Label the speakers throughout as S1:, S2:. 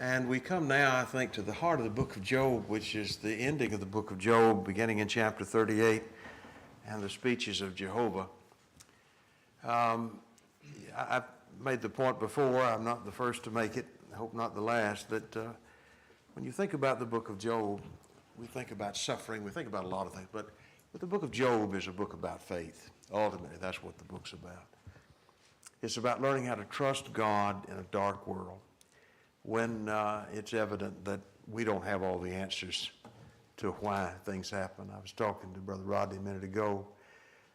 S1: And we come now, I think, to the heart of the book of Job, which is the ending of the book of Job, beginning in chapter 38, and the speeches of Jehovah. I've made the point before, I'm not the first to make it, I hope not the last, that when you think about the book of Job, we think about suffering, we think about a lot of things, but the book of Job is a book about faith. Ultimately, that's what the book's about. It's about learning how to trust God in a dark world when it's evident that we don't have all the answers to why things happen. I was talking to Brother Rodney a minute ago.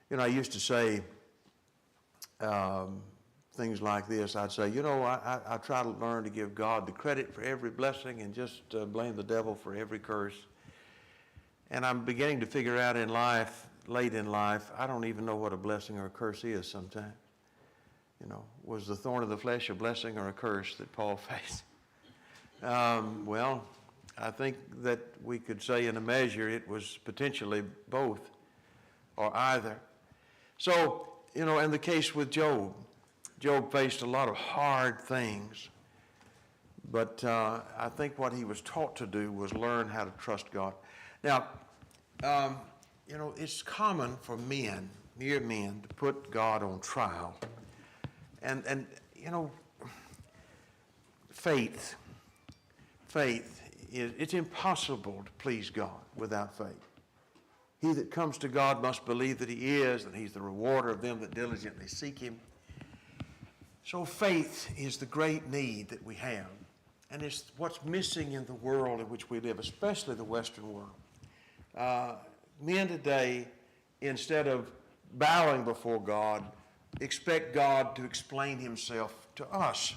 S1: You know, I used to say things like this. I'd say, I try to learn to give God the credit for every blessing and just blame the devil for every curse. And I'm beginning to figure out in life, late in life, I don't even know what a blessing or a curse is sometimes. Was the thorn of the flesh a blessing or a curse that Paul faced? Well, I think that we could say in a measure it was potentially both or either. So, in the case with Job, Job faced a lot of hard things, but I think what he was taught to do was learn how to trust God. Now, it's common for men, mere men, to put God on trial. And faith it's impossible to please God without faith. He that comes to God must believe that he is, and he's the rewarder of them that diligently seek him. So faith is the great need that we have, and it's what's missing in the world in which we live, especially the Western world. Men today, instead of bowing before God, expect God to explain himself to us.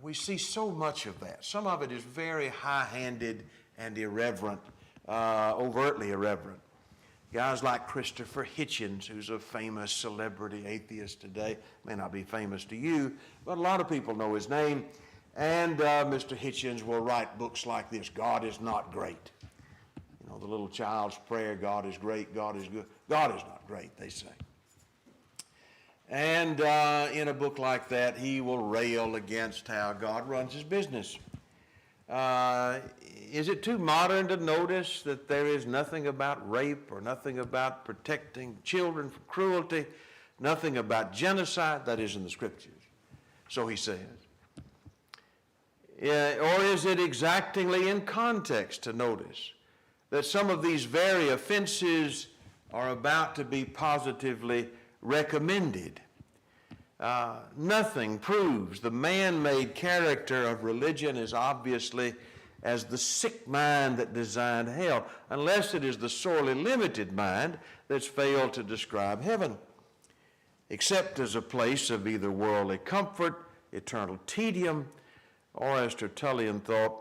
S1: We see so much of that. Some of it is very high-handed and irreverent, overtly irreverent. Guys like Christopher Hitchens, who's a famous celebrity atheist today, may not be famous to you, but a lot of people know his name. And Mr. Hitchens will write books like this, God is not great. The little child's prayer, God is great, God is good. God is not great, they say. And in a book like that, he will rail against how God runs his business. Is it too modern to notice that there is nothing about rape or nothing about protecting children from cruelty, nothing about genocide? That is in the scriptures. So he says. Or is it exactingly in context to notice that some of these very offenses are about to be positively recommended? Nothing proves the man-made character of religion as obviously as the sick mind that designed hell, unless it is the sorely limited mind that's failed to describe heaven, except as a place of either worldly comfort, eternal tedium, or, as Tertullian thought,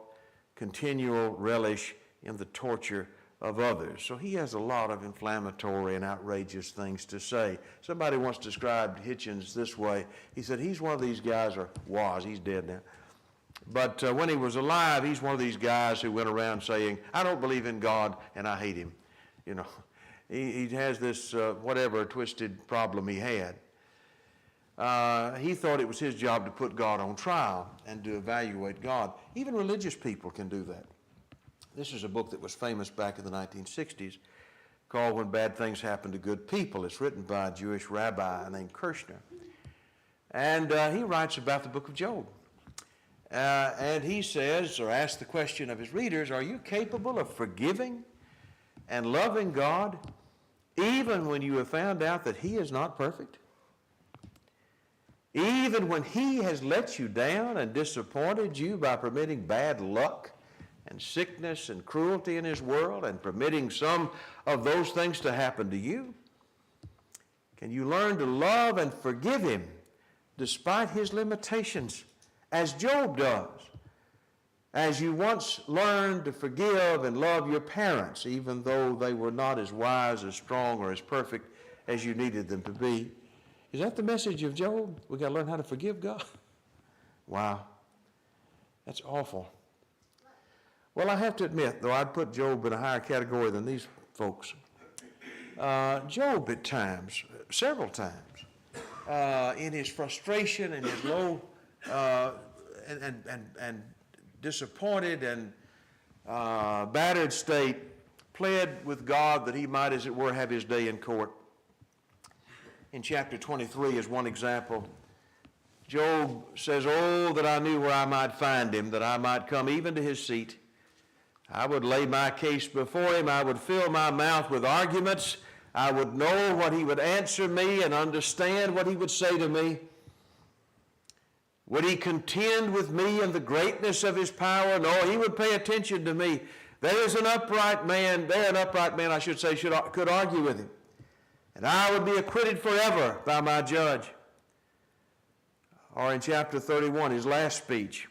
S1: continual relish in the torture of others. So he has a lot of inflammatory and outrageous things to say. Somebody once described Hitchens this way. He said he's one of these guys, or was, he's dead now. But when he was alive, he's one of these guys who went around saying, I don't believe in God and I hate him. He has this whatever twisted problem he had. He thought it was his job to put God on trial and to evaluate God. Even religious people can do that. This is a book that was famous back in the 1960s called When Bad Things Happen to Good People. It's written by a Jewish rabbi named Kirshner. And he writes about the book of Job. And he says, or asks the question of his readers, are you capable of forgiving and loving God even when you have found out that he is not perfect? Even when he has let you down and disappointed you by permitting bad luck and sickness and cruelty in his world and permitting some of those things to happen to you? Can you learn to love and forgive him despite his limitations, as Job does, as you once learned to forgive and love your parents, even though they were not as wise, as strong, or as perfect as you needed them to be? Is that the message of Job? We got to learn how to forgive God? Wow, that's awful. Well, I have to admit, though, I'd put Job in a higher category than these folks. Job at times, several times, in his frustration and his low and disappointed and battered state, pled with God that he might, as it were, have his day in court. In chapter 23 is one example. Job says, "Oh, that I knew where I might find him, that I might come even to his seat. I would lay my case before him. I would fill my mouth with arguments. I would know what he would answer me and understand what he would say to me. Would he contend with me in the greatness of his power? No, he would pay attention to me. There is an upright man, I should say, could argue with him. And I would be acquitted forever by my judge." Or in chapter 31, his last speech,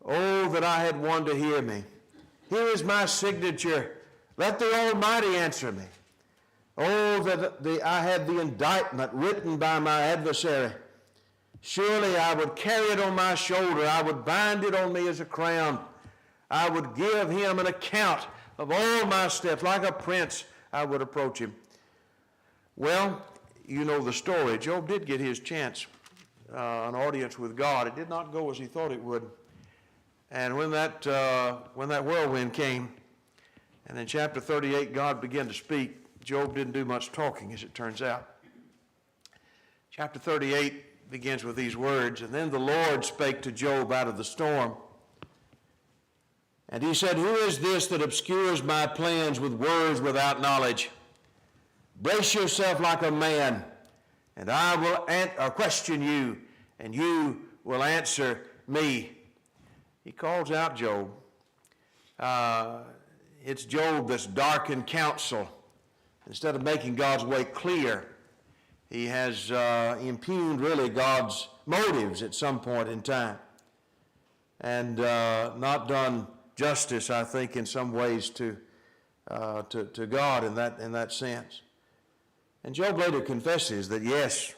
S1: "Oh, that I had one to hear me. Here is my signature. Let the Almighty answer me. Oh, that I had the indictment written by my adversary. Surely I would carry it on my shoulder. I would bind it on me as a crown. I would give him an account of all my steps. Like a prince, I would approach him." Well, you know the story. Job did get his chance, an audience with God. It did not go as he thought it would. And when that whirlwind came, and in chapter 38 God began to speak, Job didn't do much talking, as it turns out. Chapter 38 begins with these words, "And then the Lord spake to Job out of the storm. And he said, Who is this that obscures my plans with words without knowledge? Brace yourself like a man, and I will question you, and you will answer me." He calls out Job. It's Job that's dark in counsel. Instead of making God's way clear, he has impugned really God's motives at some point in time, and not done justice, I think, in some ways to God in that sense. And Job later confesses that yes,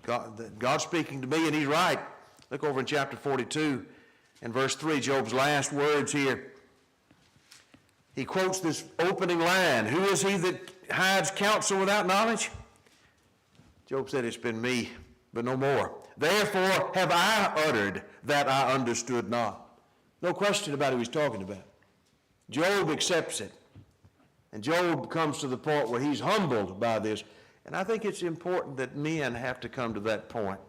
S1: God's speaking to me, and he's right. Look over in chapter 42 and verse 3, Job's last words here. He quotes this opening line, "Who is he that hides counsel without knowledge?" Job said, "It's been me, but no more. Therefore have I uttered that I understood not." No question about who he's talking about. Job accepts it. And Job comes to the point where he's humbled by this. And I think it's important that men have to come to that point.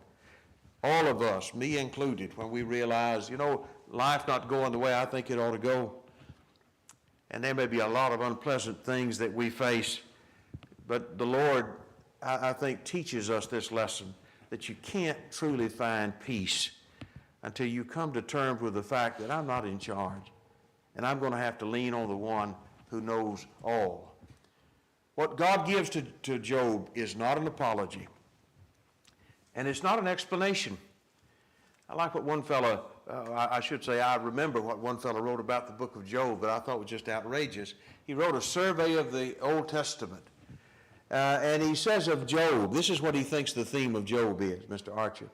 S1: All of us, me included, when we realize, life not going the way I think it ought to go. And there may be a lot of unpleasant things that we face. But the Lord, I think, teaches us this lesson, that you can't truly find peace until you come to terms with the fact that I'm not in charge, and I'm going to have to lean on the one who knows all. What God gives to Job is not an apology, and it's not an explanation. I like what one fellow, I remember what one fellow wrote about the book of Job that I thought was just outrageous. He wrote a survey of the Old Testament, and he says of Job, this is what he thinks the theme of Job is, Mr. Archer.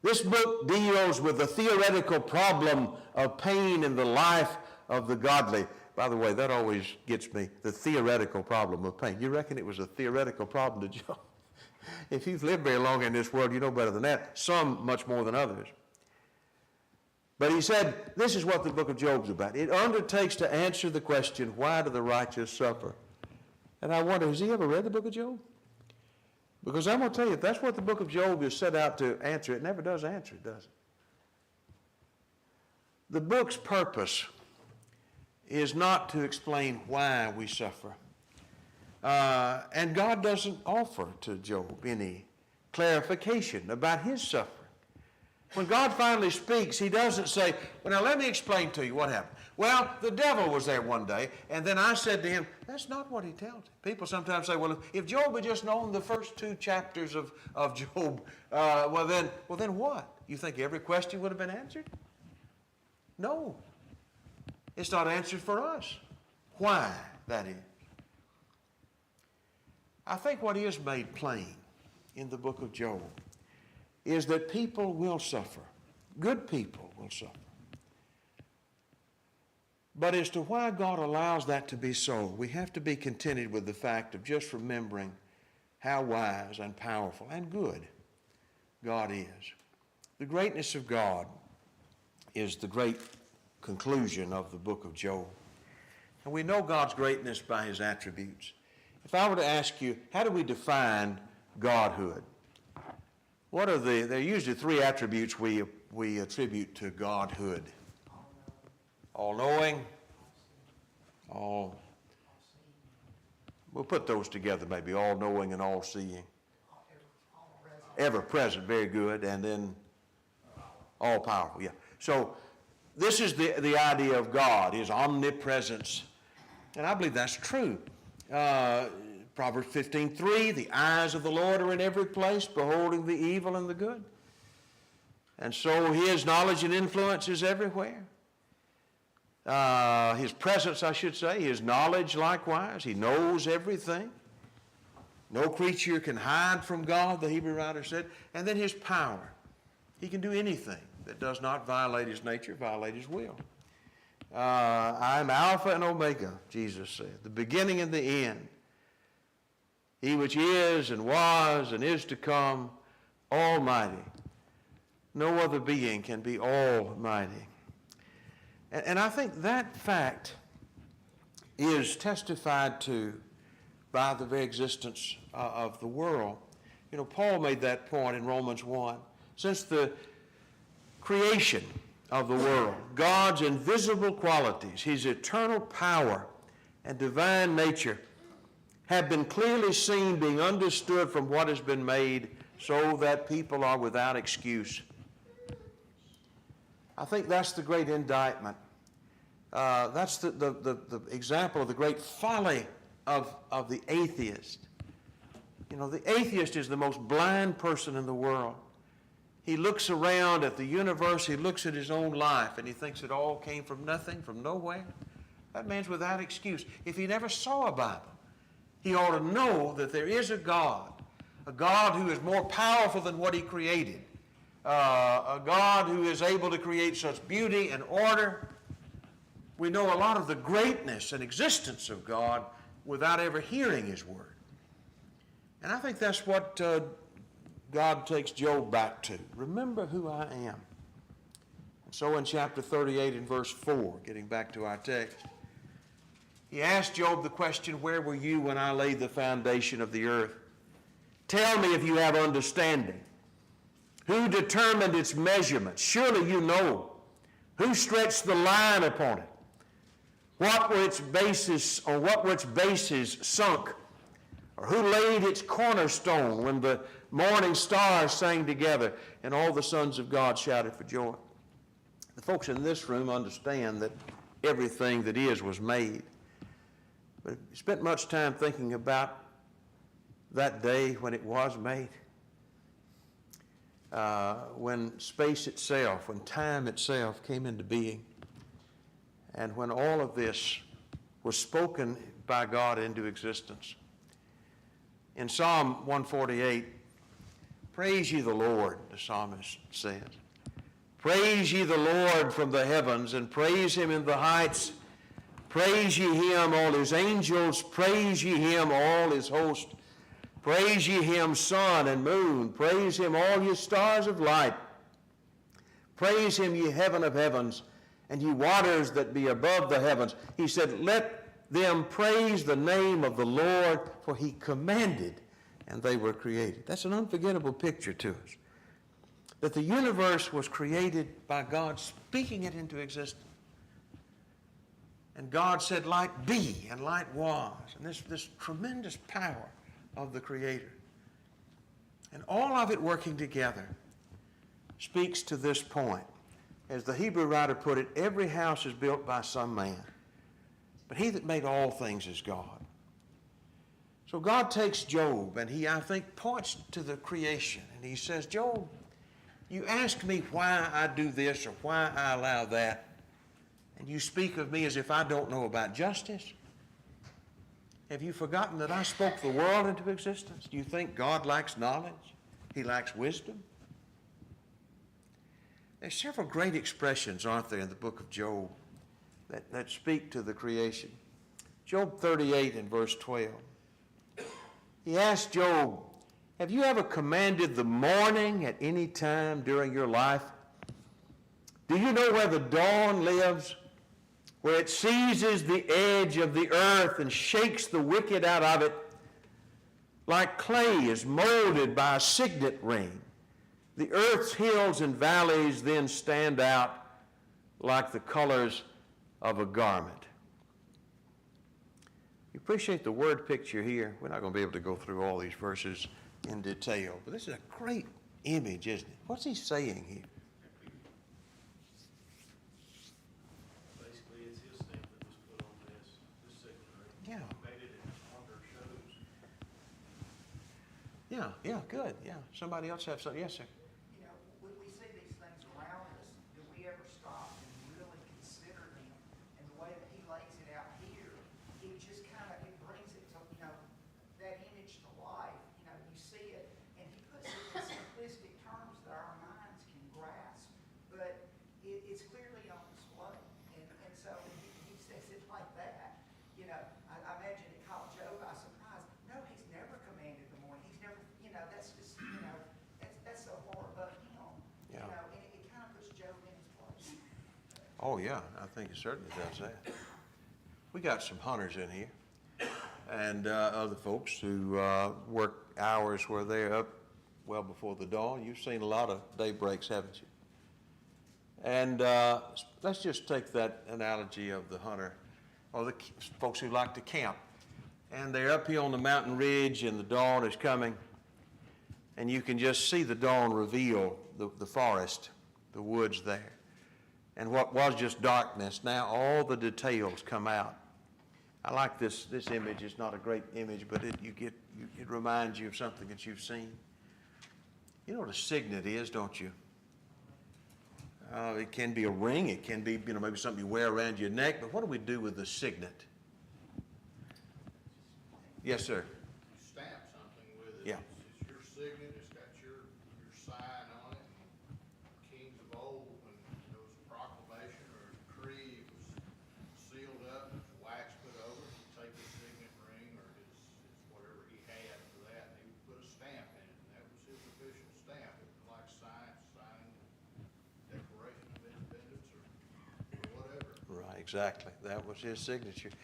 S1: "This book deals with the theoretical problem of pain in the life of the godly." By the way, that always gets me, the theoretical problem of pain. You reckon it was a theoretical problem to Job? If you've lived very long in this world, you know better than that. Some much more than others. But he said, this is what the book of Job's about. It undertakes to answer the question, why do the righteous suffer? And I wonder, has he ever read the book of Job? Because I'm going to tell you, if that's what the book of Job is set out to answer, it never does answer it, does it? The book's purpose is not to explain why we suffer. And God doesn't offer to Job any clarification about his suffering. When God finally speaks, he doesn't say, well, now let me explain to you what happened. Well, the devil was there one day, and then I said to him, that's not what he tells you. People sometimes say, well, if Job had just known the first 2 chapters of Job, well then what? You think every question would have been answered? No. It's not answered for us. Why, that is. I think what is made plain in the book of Job is that people will suffer. Good people will suffer. But as to why God allows that to be so, we have to be contented with the fact of just remembering how wise and powerful and good God is. The greatness of God is the great conclusion of the book of Job. And we know God's greatness by his attributes. If I were to ask you, how do we define Godhood? There are usually three attributes we attribute to Godhood. All-knowing, we'll put those together maybe, all-knowing and all-seeing. Ever-present, very good, and then all-powerful, yeah. So this is the idea of God, his omnipresence, and I believe that's true. Proverbs 15:3, the eyes of the Lord are in every place, beholding the evil and the good. And so his knowledge and influence is everywhere. His presence, I should say, his knowledge likewise. He knows everything. No creature can hide from God, the Hebrew writer said. And then his power. He can do anything that does not violate his nature, violate his will. I am Alpha and Omega, Jesus said, the beginning and the end. He which is and was and is to come, almighty. No other being can be almighty. And I think that fact is testified to by the very existence of the world. You know, Paul made that point in Romans 1. Since the creation of the world, God's invisible qualities, his eternal power and divine nature have been clearly seen, being understood from what has been made, so that people are without excuse. I think that's the great indictment. That's the example of the great folly of the atheist. You know, the atheist is the most blind person in the world. He looks around at the universe, he looks at his own life, and he thinks it all came from nothing, from nowhere. That man's without excuse. If he never saw a Bible, he ought to know that there is a God who is more powerful than what he created, a God who is able to create such beauty and order. We know a lot of the greatness and existence of God without ever hearing his word. And I think that's what God takes Job back to. Remember who I am. And so in chapter 38 and verse 4, getting back to our text, he asked Job the question, where were you when I laid the foundation of the earth? Tell me if you have understanding. Who determined its measurements? Surely you know. Who stretched the line upon it? What were its bases sunk? Or who laid its cornerstone when the morning stars sang together and all the sons of God shouted for joy? The folks in this room understand that everything that is was made. But have you spent much time thinking about that day when it was made? When space itself, when time itself came into being, and when all of this was spoken by God into existence. In Psalm 148, praise ye the Lord, the psalmist says. Praise ye the Lord from the heavens, and praise him in the heights. Praise ye him, all his angels. Praise ye him, all his host. Praise ye him, sun and moon. Praise him, all ye stars of light. Praise him, ye heaven of heavens, and ye waters that be above the heavens. He said, let them praise the name of the Lord, for he commanded, and they were created. That's an unforgettable picture to us. That the universe was created by God speaking it into existence. And God said, light be, and light was. And this tremendous power of the Creator. And all of it working together speaks to this point. As the Hebrew writer put it, every house is built by some man, but he that made all things is God. So God takes Job, and he, I think, points to the creation, and he says, Job, you ask me why I do this or why I allow that, and you speak of me as if I don't know about justice. Have you forgotten that I spoke the world into existence? Do you think God lacks knowledge? He lacks wisdom? There's several great expressions, aren't there, in the book of Job that speak to the creation. Job 38 and verse 12. He asked Job, have you ever commanded the morning at any time during your life? Do you know where the dawn lives? Where it seizes the edge of the earth and shakes the wicked out of it, like clay is molded by a signet ring. The earth's hills and valleys then stand out like the colors of a garment. You appreciate the word picture here? We're not going to be able to go through all these verses in detail, but this is a great image, isn't it? What's he saying here?
S2: Basically, it's his stamp that was put on this signature.
S1: Yeah.
S2: He made it in wonder shows.
S1: Yeah, good. Yeah. Somebody else have something? Yes, sir.
S3: You know, when we see these things around us, do we ever stop and really consider them? And the way that he lays it out here, it just kind of, it brings it to, you know, that image to life. You know, you see it, and he puts it in simplistic terms that our minds can grasp, but it's clearly on display. And so he says it like that. You know, I imagine it caught Job by surprise. No, he's never commanded the morning. He's never, you know, that's just, you know, that's so far above him.
S1: Yeah.
S3: You know, and it kind of puts Job in his place.
S1: Oh, yeah, I think it certainly does that. We got some hunters in here and other folks who work hours where they're up well before the dawn. You've seen a lot of daybreaks, haven't you? And let's just take that analogy of the hunter or the folks who like to camp. And they're up here on the mountain ridge and the dawn is coming. And you can just see the dawn reveal the forest, the woods there. And what was just darkness, now all the details come out. I like this image. It's not a great image, but it reminds you of something that you've seen. You know what a signet is, don't you? It can be a ring. It can be, maybe something you wear around your neck. But what do we do with the signet? Yes, sir.
S2: You stamp something with it.
S1: Yeah.
S2: It's your signet. It's got your sign on it. And kings of old, when there was a proclamation or a decree, it was sealed up, and wax put over it. He'd take his signet ring or his whatever he had for that, and he would put a stamp in it, and that was his official stamp. It was like signing Declaration of Independence or whatever.
S1: Right, exactly. That was his signature.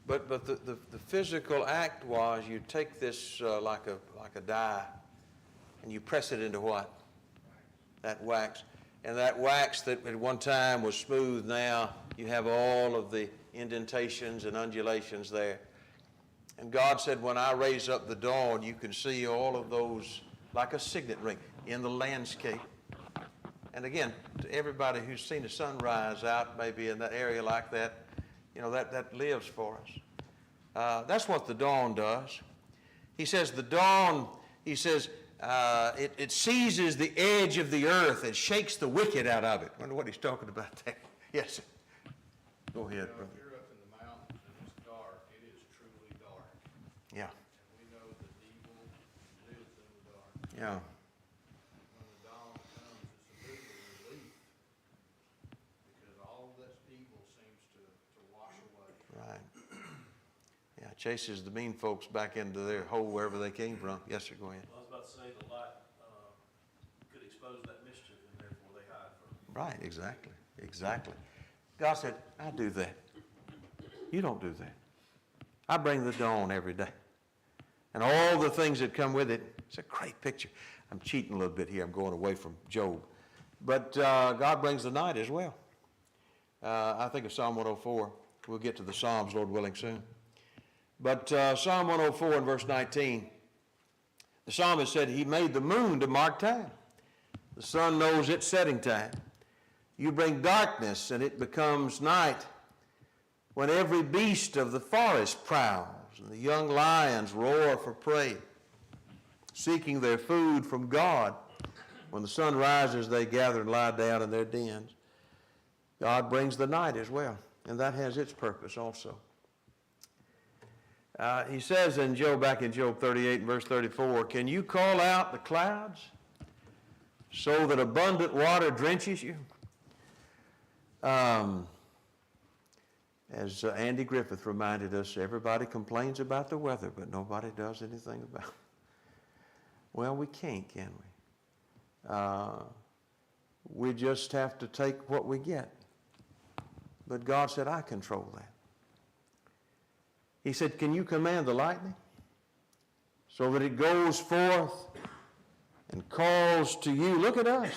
S1: But the physical act was you take this like a die and you press it into what? That wax. And that wax that at one time was smooth, now you have all of the indentations and undulations there. And God said, when I raise up the dawn, you can see all of those like a signet ring in the landscape. And again, to everybody who's seen the sunrise out maybe in that area like that, that lives for us. That's what the dawn does. He says the dawn, it seizes the edge of the earth and shakes the wicked out of it. I wonder what he's talking about there. Yes, sir. Go ahead, brother.
S2: If you're up in the mountains and it's dark, it is truly dark.
S1: Yeah.
S2: And we know that evil lives in the dark.
S1: Yeah.
S2: When the dawn comes, it's a bit of a relief because all this evil seems to wash away.
S1: Right. Yeah, chases the mean folks back into their hole wherever they came from. Yes, sir, go ahead.
S4: I was about to say the light could expose that mischief, and therefore they hide from it.
S1: Right, exactly. God said, I do that. You don't do that. I bring the dawn every day. And all the things that come with it. It's a great picture. I'm cheating a little bit here. I'm going away from Job. But God brings the night as well. I think of Psalm 104. We'll get to the Psalms, Lord willing, soon. But Psalm 104 and verse 19, the psalmist said, He made the moon to mark time. The sun knows its setting time. You bring darkness, and it becomes night. When every beast of the forest prowls, and the young lions roar for prey, seeking their food from God. When the sun rises, they gather and lie down in their dens. God brings the night as well, and that has its purpose also. He says back in Job 38 and verse 34, can you call out the clouds so that abundant water drenches you? As Andy Griffith reminded us, everybody complains about the weather, but nobody does anything about it. Well, we can't, can we? We just have to take what we get. But God said, I control that. He said, can you command the lightning so that it goes forth and calls to you? Look at us.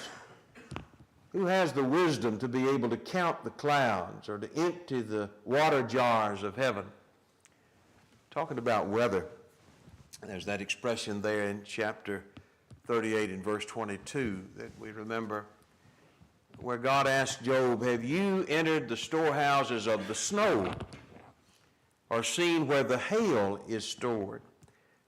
S1: Who has the wisdom to be able to count the clouds or to empty the water jars of heaven? Talking about weather, there's that expression there in chapter 38 and verse 22 that we remember, where God asked Job, have you entered the storehouses of the snow, or seen where the hail is stored,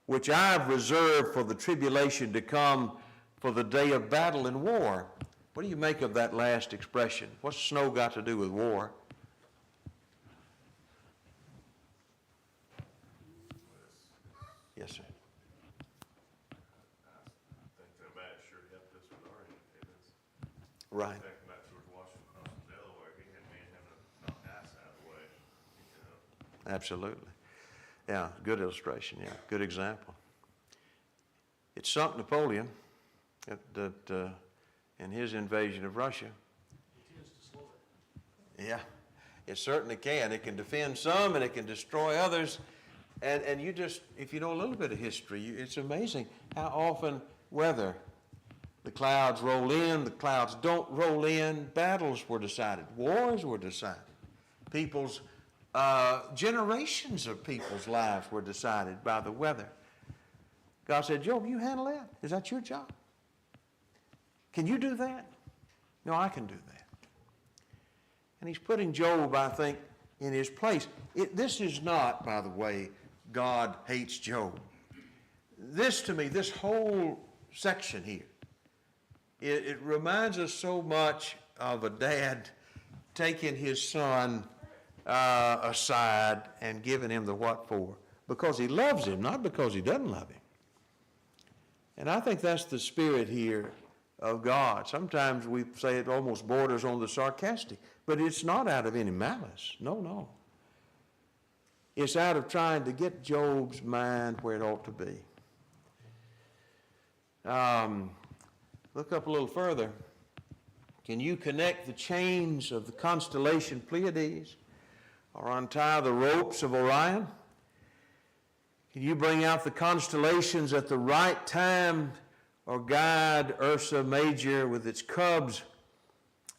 S1: which I've reserved for the tribulation to come, for the day of battle and war? What do you make of that last expression? What's snow got to do with war? Yes, sir.
S5: I think that sure helped us with our independence.
S1: Right.
S5: Back towards Washington, Delaware, he had men having to knock ice out of the way, you know.
S1: Absolutely. Yeah, good illustration, yeah, good example. It sunk Napoleon in his invasion of Russia.
S4: It tends to slow it.
S1: Yeah, it certainly can. It can defend some and it can destroy others. And you just, if you know a little bit of history, it's amazing how often weather, the clouds roll in, the clouds don't roll in, battles were decided, wars were decided, people's, generations of people's lives were decided by the weather. God said, Job, you handle that. Is that your job? Can you do that? No, I can do that. And he's putting Job, I think, in his place. This is not, by the way, God hates Job. This, to me, this whole section here, it reminds us so much of a dad taking his son aside and giving him the what for. Because he loves him, not because he doesn't love him. And I think that's the spirit here of God. Sometimes we say it almost borders on the sarcastic, but it's not out of any malice. No, no. It's out of trying to get Job's mind where it ought to be. Look up a little further. Can you connect the chains of the constellation Pleiades or untie the ropes of Orion? Can you bring out the constellations at the right time or guide Ursa Major with its cubs?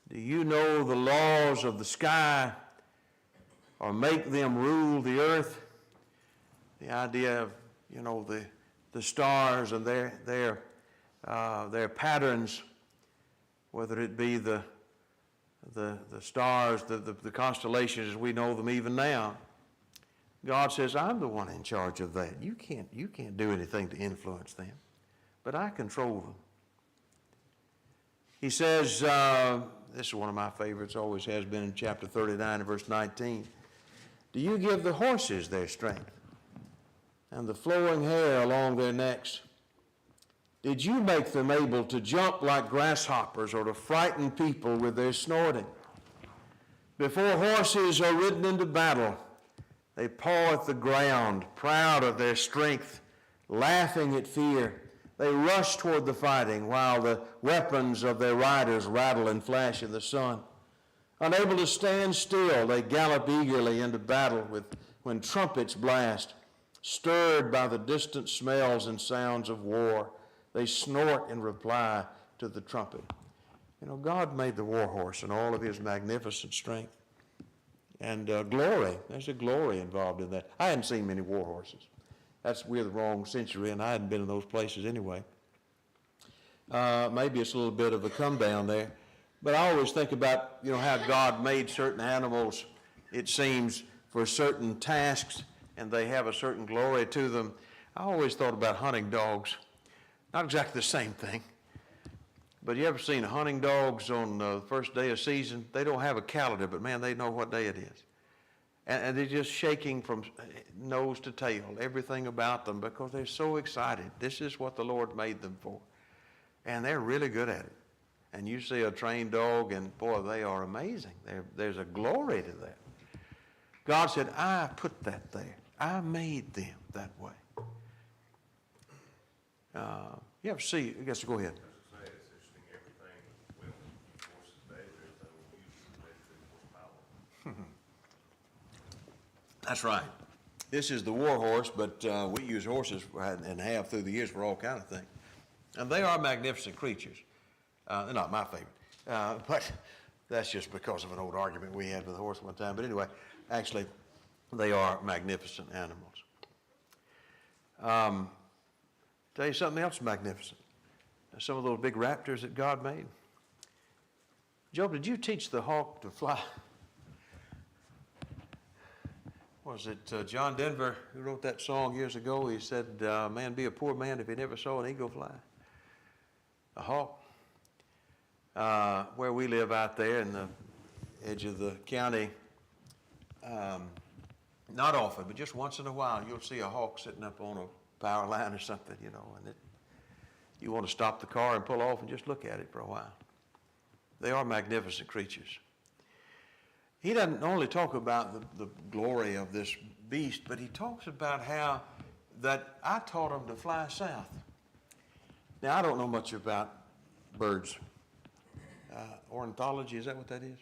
S1: Do you know the laws of the sky or make them rule the earth? The idea of, you know, the stars and their patterns, whether it be the stars, the constellations as we know them even now. God says, I'm the one in charge of that. You can't do anything to influence them, but I control them. He says, this is one of my favorites, always has been in chapter 39 and verse 19. Do you give the horses their strength and the flowing hair along their necks? Did you make them able to jump like grasshoppers or to frighten people with their snorting? Before horses are ridden into battle, they paw at the ground, proud of their strength, laughing at fear. They rush toward the fighting while the weapons of their riders rattle and flash in the sun. Unable to stand still, they gallop eagerly into battle when trumpets blast. Stirred by the distant smells and sounds of war, they snort in reply to the trumpet. You know, God made the war horse in all of his magnificent strength. And glory, there's a glory involved in that. I hadn't seen many war horses. We're the wrong century, and I hadn't been in those places anyway. Maybe it's a little bit of a come down there. But I always think about, you know, how God made certain animals, it seems, for certain tasks, and they have a certain glory to them. I always thought about hunting dogs. Not exactly the same thing. But you ever seen hunting dogs on the first day of season? They don't have a calendar, but man, they know what day it is. And they're just shaking from nose to tail, everything about them, because they're so excited. This is what the Lord made them for. And they're really good at it. And you see a trained dog, and boy, they are amazing. There's a glory to that. God said, I put that there. I made them that way. You ever see, I guess, go ahead.
S5: It's interesting, everything, well,
S1: That's right. This is the war horse, but we use horses and have through the years for all kind of things. And they are magnificent creatures. They're not my favorite, but that's just because of an old argument we had with a horse one time. But anyway, actually, they are magnificent animals. Tell you something else magnificent. Some of those big raptors that God made. Job, did you teach the hawk to fly? Was it John Denver who wrote that song years ago? He said, man, be a poor man if he never saw an eagle fly. A hawk. Where we live out there in the edge of the county, not often, but just once in a while, you'll see a hawk sitting up on a power line or something, and you want to stop the car and pull off and just look at it for a while. They are magnificent creatures. He doesn't only talk about the glory of this beast, but he talks about how that I taught him to fly south. Now, I don't know much about birds. Ornithology, is that what that is?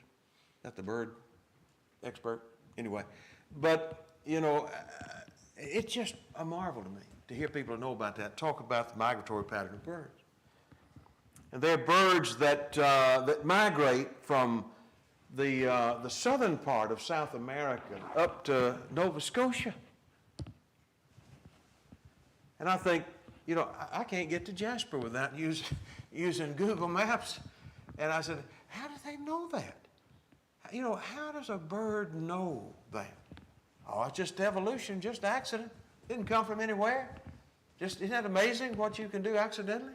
S1: Not the bird expert? Anyway, but, it's just a marvel to me to hear people know about that, talk about the migratory pattern of birds. And they're birds that migrate from the southern part of South America up to Nova Scotia. And I think, I can't get to Jasper without using Google Maps. And I said, how do they know that? How does a bird know that? Oh, it's just evolution, just accident. Didn't come from anywhere. Isn't that amazing what you can do accidentally?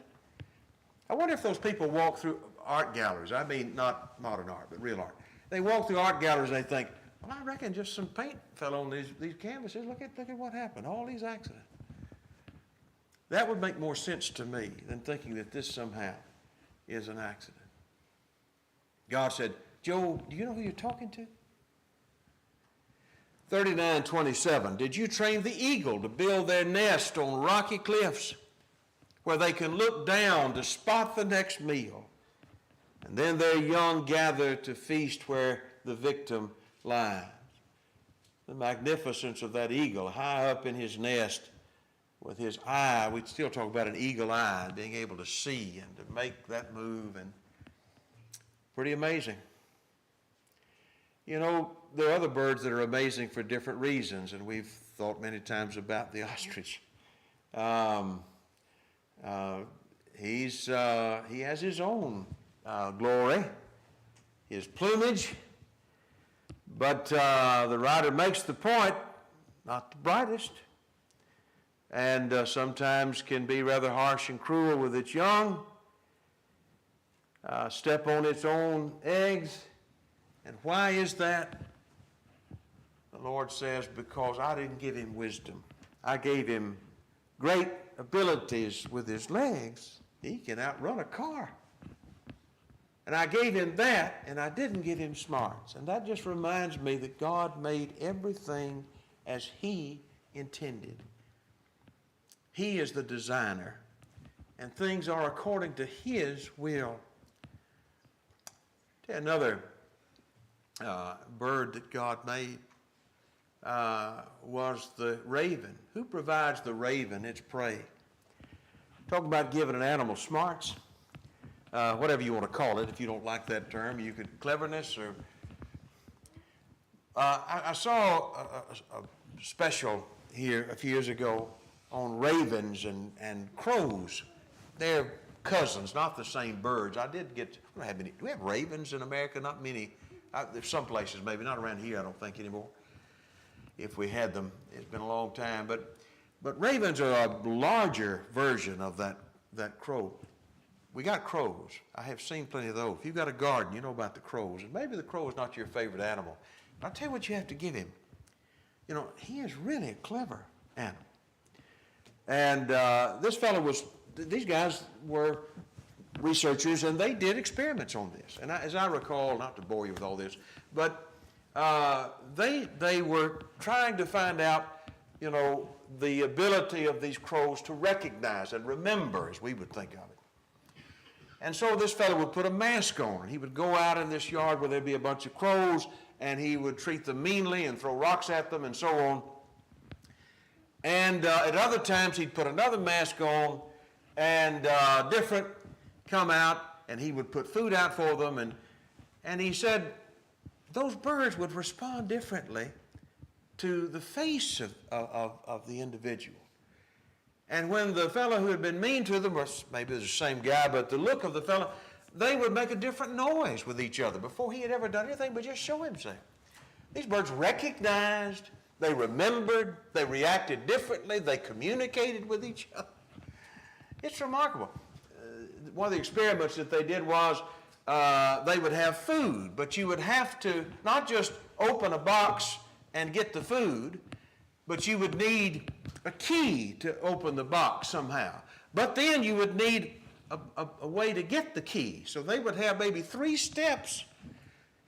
S1: I wonder if those people walk through art galleries. I mean, not modern art, but real art. They walk through art galleries and they think, well, I reckon just some paint fell on these canvases. Look at what happened, all these accidents. That would make more sense to me than thinking that this somehow is an accident. God said, Job, do you know who you're talking to? 39:27, did you train the eagle to build their nest on rocky cliffs where they can look down to spot the next meal? And then their young gather to feast where the victim lies. The magnificence of that eagle high up in his nest with his eye. We still talk about an eagle eye, being able to see and to make that move. And pretty amazing. There are other birds that are amazing for different reasons, and we've thought many times about the ostrich. He has his own glory, his plumage, but the writer makes the point, not the brightest, and sometimes can be rather harsh and cruel with its young, step on its own eggs. And why is that? The Lord says, because I didn't give him wisdom. I gave him great abilities with his legs. He can outrun a car. And I gave him that, and I didn't give him smarts. And that just reminds me that God made everything as he intended. He is the designer, and things are according to his will. Another bird that God made was the raven. Who provides the raven its prey? Talk about giving an animal smarts, whatever you want to call it. If you don't like that term, you could cleverness or. I saw a special here a few years ago on ravens and crows. They're cousins, not the same birds. I don't have many. Do we have ravens in America? Not many. There's some places, maybe not around here, I don't think anymore. If we had them, it's been a long time. But ravens are a larger version of that crow. We got crows. I have seen plenty of those. If you've got a garden, you know about the crows. And maybe the crow is not your favorite animal. But I'll tell you what you have to give him. He is really a clever animal. And these guys were researchers, and they did experiments on this. And as I recall, not to bore you with all this, but they were trying to find out, the ability of these crows to recognize and remember, as we would think of it. And so this fellow would put a mask on, and he would go out in this yard where there'd be a bunch of crows, and he would treat them meanly and throw rocks at them and so on. And at other times he'd put another mask on, and different come out, and he would put food out for them. And he said those birds would respond differently to the face of the individual. And when the fellow who had been mean to them, or maybe it was the same guy, but the look of the fellow, they would make a different noise with each other before he had ever done anything but just show himself. These birds recognized, they remembered, they reacted differently, they communicated with each other. It's remarkable. One of the experiments that they did was they would have food, but you would have to not just open a box and get the food, but you would need a key to open the box somehow. But then you would need a way to get the key. So they would have maybe 3 steps,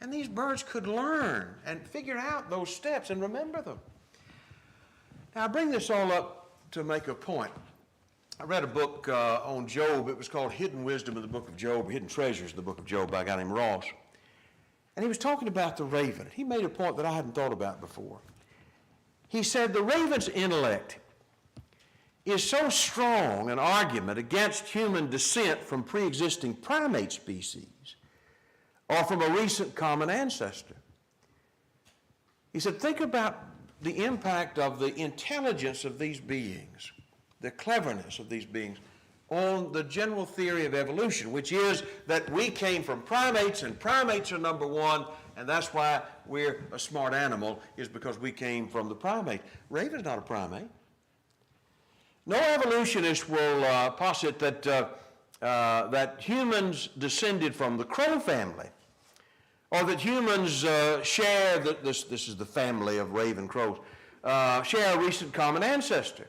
S1: and these birds could learn and figure out those steps and remember them. Now, I bring this all up to make a point. I read a book on Job. It was called Hidden Wisdom in the Book of Job, Hidden Treasures in the Book of Job by a guy named Ross. And he was talking about the raven. He made a point that I hadn't thought about before. He said the raven's intellect is so strong an argument against human descent from pre-existing primate species or from a recent common ancestor. He said, think about the impact of the intelligence of these beings, the cleverness of these beings, on the general theory of evolution, which is that we came from primates, and primates are number one, and that's why we're a smart animal, is because we came from the primate. Raven's not a primate. No evolutionist will posit that humans descended from the crow family, or that humans share, this is the family of raven crows, share a recent common ancestor.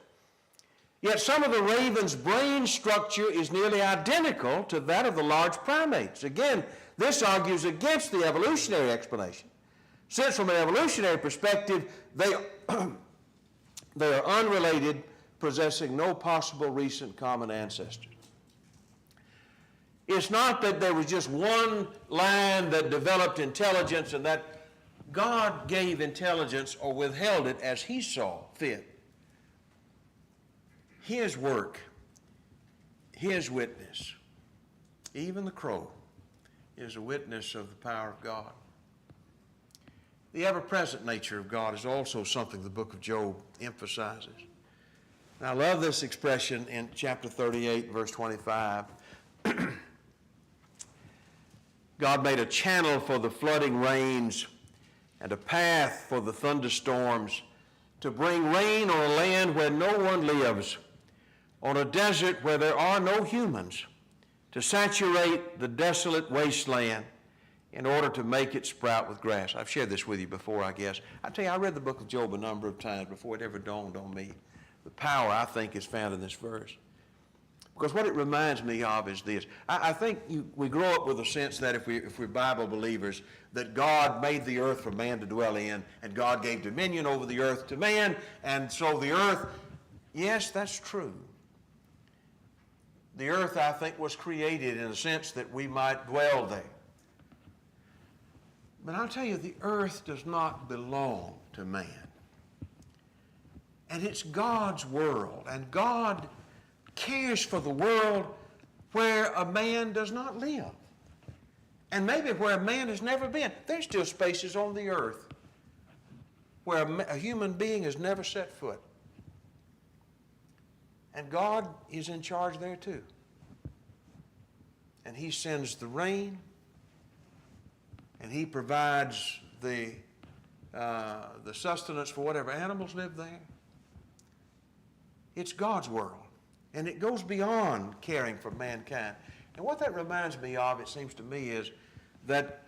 S1: Yet some of the raven's brain structure is nearly identical to that of the large primates. Again, this argues against the evolutionary explanation, since from an evolutionary perspective, they are unrelated, possessing no possible recent common ancestor. It's not that there was just one line that developed intelligence and that God gave intelligence or withheld it as he saw fit. His work, his witness, even the crow, is a witness of the power of God. The ever-present nature of God is also something the book of Job emphasizes. And I love this expression in chapter 38, verse 25. God made a channel for the flooding rains and a path for the thunderstorms to bring rain on a land where no one lives, on a desert where there are no humans, to saturate the desolate wasteland in order to make it sprout with grass. I've shared this with you before, I guess. I tell you, I read the book of Job a number of times before it ever dawned on me. The power, I think, is found in this verse. Because what it reminds me of is this. I think we grow up with a sense that if we're Bible believers, that God made the earth for man to dwell in, and God gave dominion over the earth to man, and so the earth, yes, that's true. The earth, I think, was created in a sense that we might dwell there. But I'll tell you, the earth does not belong to man. And it's God's world, and God cares for the world where a man does not live. And maybe where a man has never been. There's still spaces on the earth where a human being has never set foot. And God is in charge there too. And he sends the rain, and he provides the sustenance for whatever animals live there. It's God's world, and it goes beyond caring for mankind. And what that reminds me of, it seems to me, is that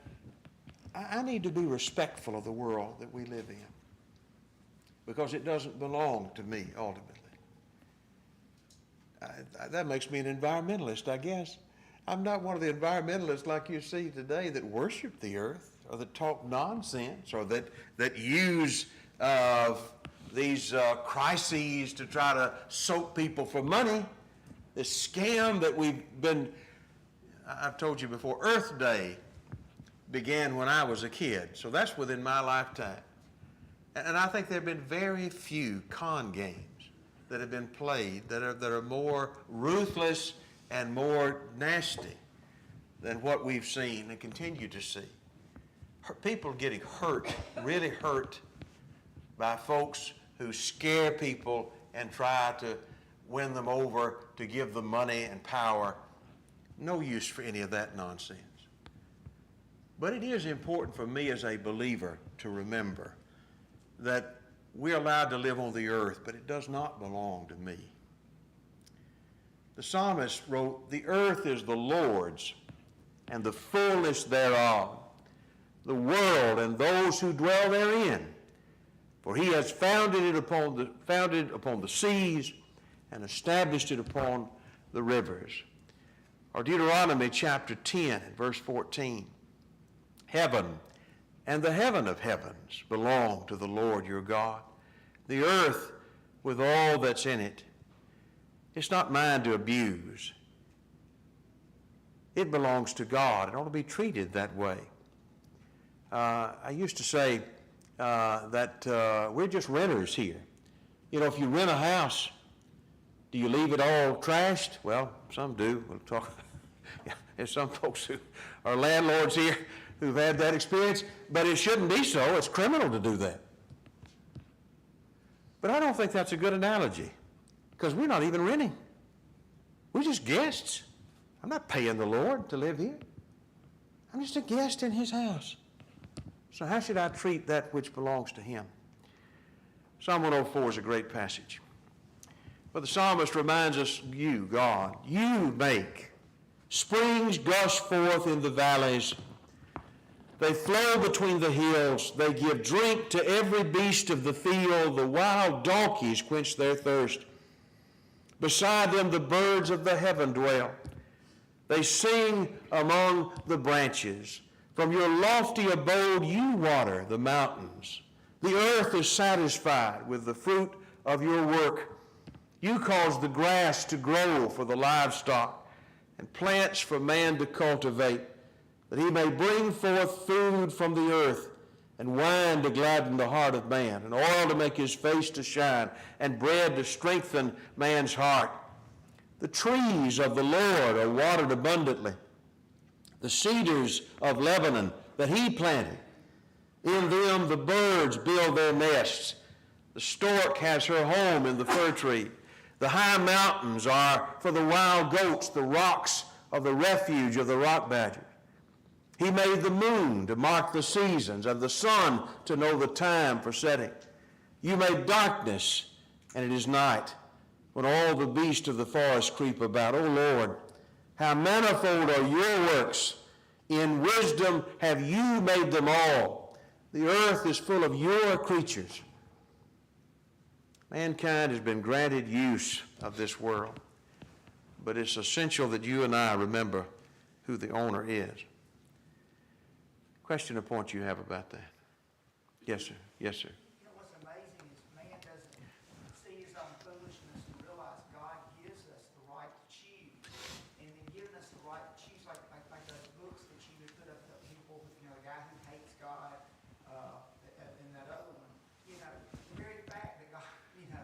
S1: I need to be respectful of the world that we live in, because it doesn't belong to me ultimately. That makes me an environmentalist, I guess. I'm not one of the environmentalists like you see today that worship the earth or that talk nonsense or that use these crises to try to soak people for money. This scam that we've been, I've told you before, Earth Day began when I was a kid, so that's within my lifetime. And I think there have been very few con games that have been played that are more ruthless and more nasty than what we've seen and continue to see. People getting hurt, really hurt, by folks who scare people and try to win them over to give them money and power. No use for any of that nonsense. But it is important for me as a believer to remember that we're allowed to live on the earth, but it does not belong to me. The psalmist wrote, "The earth is the Lord's, and the fullness thereof, the world and those who dwell therein. For he has founded it upon the seas and established it upon the rivers." Or Deuteronomy chapter 10 and verse 14. "Heaven and the heaven of heavens belong to the Lord your God. The earth with all that's in it. It's not mine to abuse. It belongs to God. It ought to be treated that way." I used to say that we're just renters here. You know, if you rent a house, do you leave it all trashed? Well, some do. We'll talk. There's some folks who are landlords here who've had that experience, but it shouldn't be so. It's criminal to do that. But I don't think that's a good analogy, because we're not even renting. We're just guests. I'm not paying the Lord to live here. I'm just a guest in his house. So how should I treat that which belongs to him? Psalm 104 is a great passage. But the psalmist reminds us, you, God, you make springs gush forth in the valleys. They flow between the hills. They give drink to every beast of the field. The wild donkeys quench their thirst. Beside them the birds of the heaven dwell. They sing among the branches. From your lofty abode you water the mountains. The earth is satisfied with the fruit of your work. You cause the grass to grow for the livestock and plants for man to cultivate, that he may bring forth food from the earth, and wine to gladden the heart of man, and oil to make his face to shine, and bread to strengthen man's heart. The trees of the Lord are watered abundantly, the cedars of Lebanon that he planted. In them the birds build their nests. The stork has her home in the fir tree. The high mountains are for the wild goats, the rocks of the refuge of the rock badger. He made the moon to mark the seasons, and the sun to know the time for setting. You made darkness, and it is night, when all the beasts of the forest creep about. O Lord, how manifold are your works. In wisdom have you made them all. The earth is full of your creatures. Mankind has been granted use of this world, but it's essential that you and I remember who the owner is. Question or point you have about that? Yes, sir. Yes, sir.
S3: You know, what's amazing is man doesn't see his own foolishness and realize God gives us the right to choose. And in giving us the right to choose, like those books that you would put up to people, you know, the guy who hates God, and that other one, you know, the very fact that God, you know,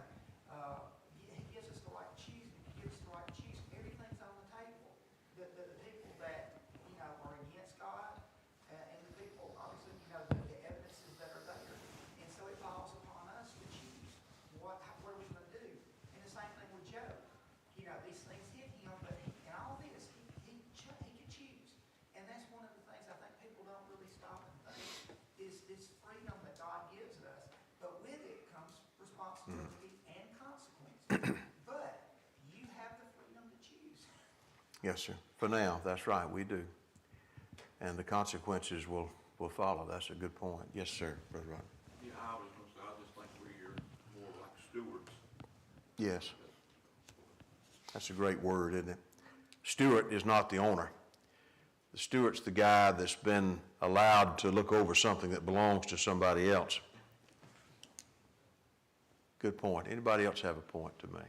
S3: he gives us the right to choose, and he gives us the right to choose, everything's on the table. The people that, you know, are against God, and the people, obviously, you know, the evidences that are there. And so it falls upon us to choose what are we going to do. And the same thing with Job. You know, these things hit him, but in all this, he could choose. And that's one of the things I think people don't really stop and think is this freedom that God gives us. But with it comes responsibility and consequences. But you have the freedom to choose.
S1: Yes, sir. For now, that's right, we do. And the consequences will follow. That's a good point. Yes, sir, Brother Ron.
S6: Yeah, I was going to say, I just think we're more like stewards.
S1: Yes. That's a great word, isn't it? Steward is not the owner. The steward's the guy that's been allowed to look over something that belongs to somebody else. Good point. Anybody else have a point to make?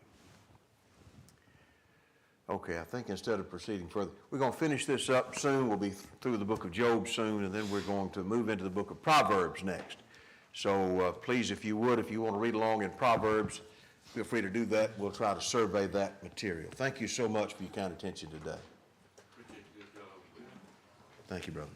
S1: Okay, I think instead of proceeding further, we're going to finish this up soon. We'll be through the book of Job soon, and then we're going to move into the book of Proverbs next. So please, if you would, if you want to read along in Proverbs, feel free to do that. We'll try to survey that material. Thank you so much for your kind attention today.
S6: Appreciate the good job.
S1: Thank you, brother.